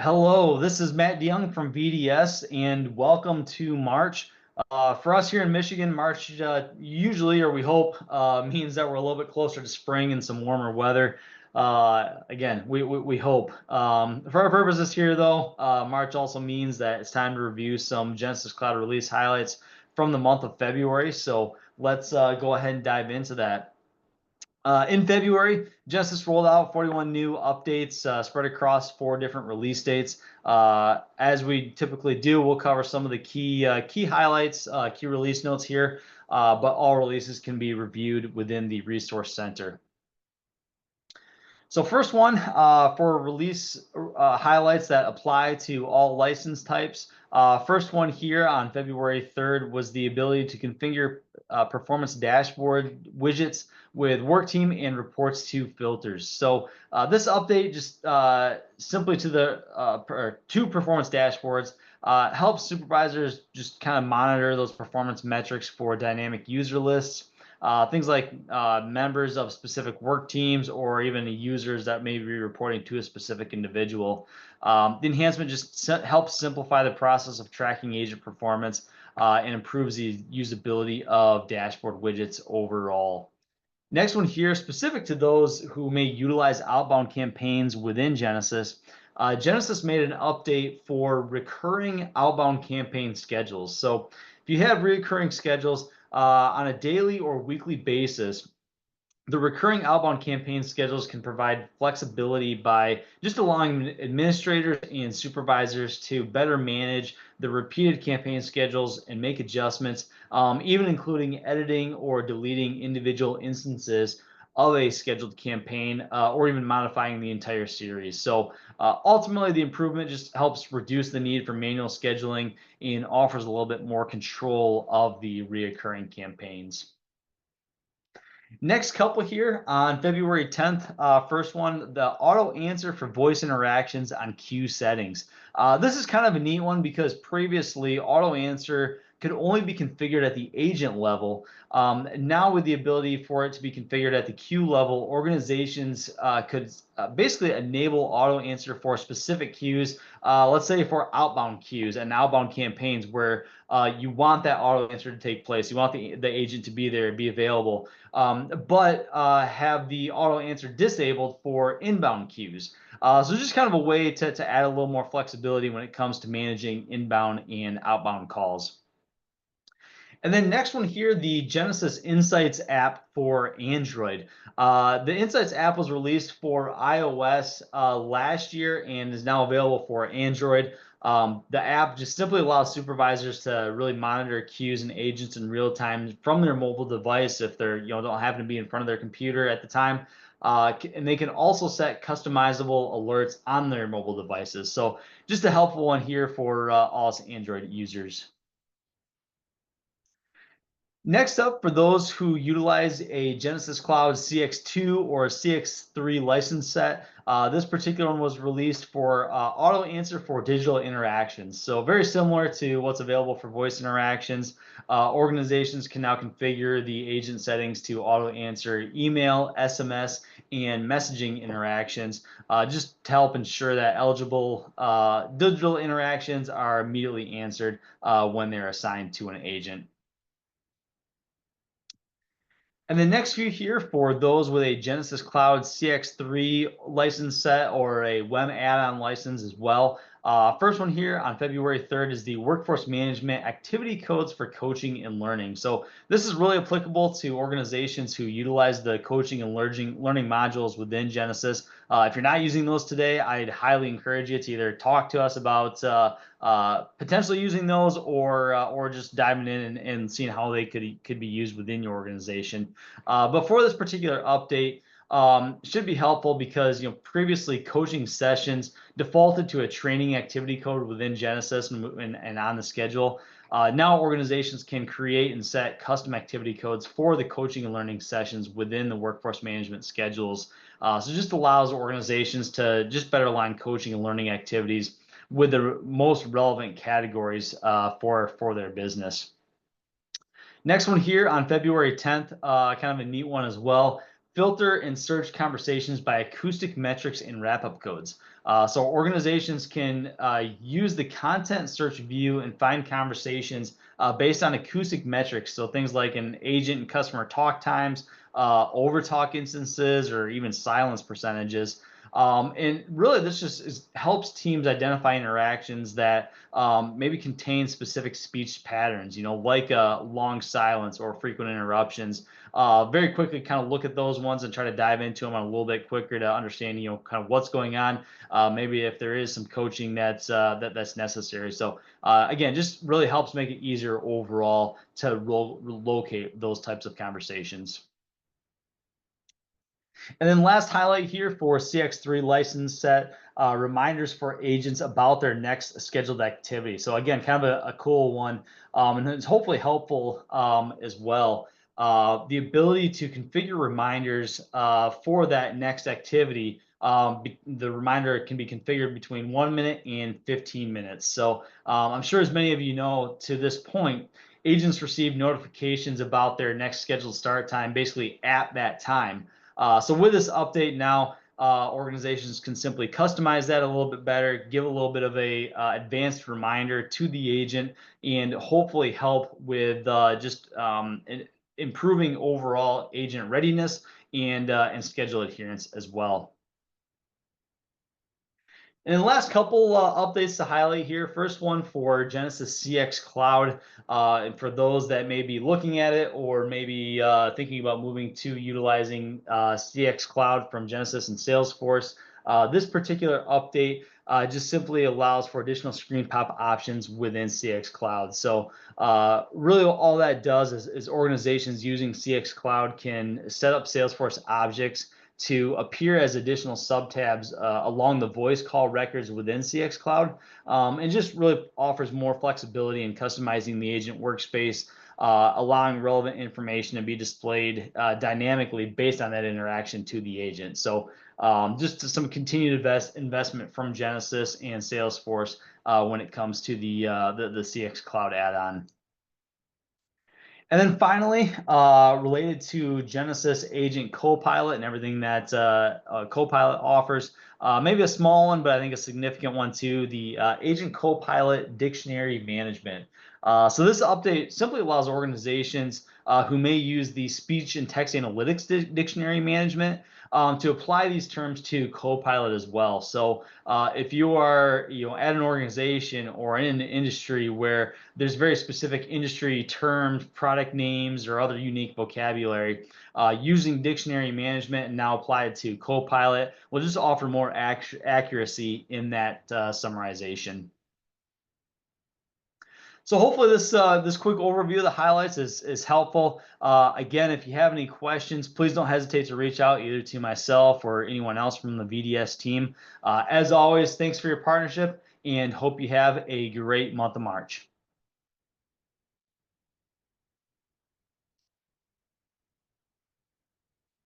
Hello, this is Matt DeYoung from VDS, and welcome to March. For us here in Michigan, March usually, or we hope, means that we're a little bit closer to spring and some warmer weather. Again, we hope. For our purposes here, though, March also means that it's time to review some Genesys Cloud release highlights from the month of February. So let's go ahead and dive into that. In February, Genesys rolled out 41 new updates spread across 4 different release dates. As we typically do, we'll cover some of the key highlights, key release notes here, but all releases can be reviewed within the Resource Center. So first one for release highlights that apply to all license types. First one here on February 3rd was the ability to configure performance dashboard widgets with work team and reports to filters. So this update just simply to the two performance dashboards helps supervisors just kind of monitor those performance metrics for dynamic user lists. Things like members of specific work teams or even users that may be reporting to a specific individual. The enhancement just helps simplify the process of tracking agent performance and improves the usability of dashboard widgets overall. Next one here, specific to those who may utilize outbound campaigns within Genesys, Genesys made an update for recurring outbound campaign schedules. So if you have recurring schedules on a daily or weekly basis, the recurring outbound campaign schedules can provide flexibility by just allowing administrators and supervisors to better manage the repeated campaign schedules and make adjustments, even including editing or deleting individual instances of a scheduled campaign or even modifying the entire series. So ultimately, the improvement just helps reduce the need for manual scheduling and offers a little bit more control of the reoccurring campaigns. Next couple here on February 10th, first one, the auto answer for voice interactions on queue settings. This is kind of a neat one because previously auto answer could only be configured at the agent level. Now with the ability for it to be configured at the queue level, organizations could basically enable auto answer for specific queues. Let's say for outbound queues and outbound campaigns where you want that auto answer to take place. You want the agent to be there, be available, but have the auto answer disabled for inbound queues. So just kind of a way to add a little more flexibility when it comes to managing inbound and outbound calls. And then next one here, the Genesys Insights app for Android. The Insights app was released for iOS last year and is now available for Android. The app just simply allows supervisors to really monitor queues and agents in real time from their mobile device if they're don't happen to be in front of their computer at the time. And they can also set customizable alerts on their mobile devices. So just a helpful one here for all us Android users. Next up, for those who utilize a Genesys Cloud CX2 or CX3 license set, this particular one was released for auto answer for digital interactions. So very similar to what's available for voice interactions. Organizations can now configure the agent settings to auto answer email, SMS, and messaging interactions, just to help ensure that eligible digital interactions are immediately answered when they're assigned to an agent. And the next few here for those with a Genesys Cloud CX3 license set or a WEM add-on license as well. First one here on February 3rd is the Workforce Management Activity Codes for Coaching and Learning. So this is really applicable to organizations who utilize the coaching and learning modules within Genesys. If you're not using those today, I'd highly encourage you to either talk to us about potentially using those or just diving in and seeing how they could be used within your organization. But for this particular update, should be helpful because previously coaching sessions defaulted to a training activity code within Genesys and on the schedule. Now organizations can create and set custom activity codes for the coaching and learning sessions within the workforce management schedules. So just allows organizations to just better align coaching and learning activities with the most relevant categories for their business. Next one here on February 10th, kind of a neat one as well. filter and search conversations by acoustic metrics and wrap-up codes. So organizations can use the content search view and find conversations based on acoustic metrics. So things like an agent and customer talk times, overtalk instances, or even silence percentages. And really, this helps teams identify interactions that maybe contain specific speech patterns, like a long silence or frequent interruptions. Very quickly kind of look at those ones and try to dive into them a little bit quicker to understand, kind of what's going on. Maybe if there is some coaching that's necessary. So again, just really helps make it easier overall to locate those types of conversations. And then last highlight here for CX3 license set, reminders for agents about their next scheduled activity. So again, kind of a cool one, and it's hopefully helpful as well. The ability to configure reminders for that next activity. The reminder can be configured between 1 minute and 15 minutes. So I'm sure as many of you know, to this point, agents receive notifications about their next scheduled start time basically at that time. So with this update now, organizations can simply customize that a little bit better, give a little bit of a advanced reminder to the agent, and hopefully help with just improving overall agent readiness and schedule adherence as well. And the last couple updates to highlight here. First one for Genesys CX Cloud. And for those that may be looking at it or maybe thinking about moving to utilizing CX Cloud from Genesys and Salesforce, this particular update just simply allows for additional screen pop options within CX Cloud. So really all that does is organizations using CX Cloud can set up Salesforce objects to appear as additional subtabs along the voice call records within CX Cloud, and just really offers more flexibility in customizing the agent workspace, allowing relevant information to be displayed dynamically based on that interaction to the agent. So just some continued investment from Genesys and Salesforce when it comes to the CX Cloud add-on. And then finally, related to Genesys Agent Copilot and everything that Copilot offers, maybe a small one, but I think a significant one too, the Agent Copilot Dictionary Management. So this update simply allows organizations who may use the speech and text analytics dictionary management to apply these terms to Copilot as well. So if you are at an organization or in an industry where there's very specific industry terms, product names, or other unique vocabulary, using dictionary management and now applied to Copilot will just offer more accuracy in that summarization. So hopefully this quick overview of the highlights is helpful. Again, if you have any questions, please don't hesitate to reach out either to myself or anyone else from the VDS team. As always, thanks for your partnership and hope you have a great month of March.